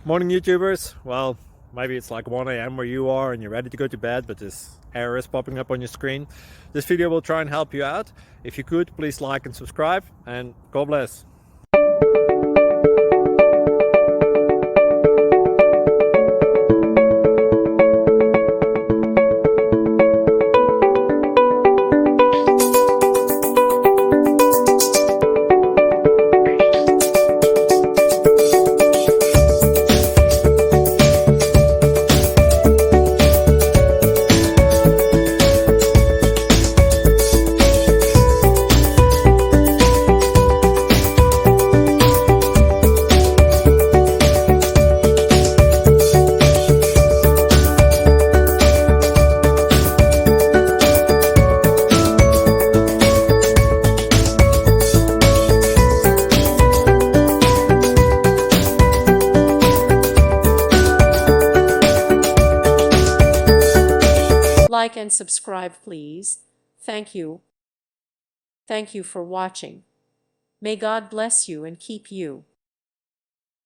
Morning YouTubers. Well, maybe it's like 1 a.m. where you are and you're ready to go to bed, but this error is popping up on your screen. This video will try and help you out. If you could, please like and subscribe, and God bless. Like and subscribe, please. Thank you. Thank you for watching. May God bless you and keep you.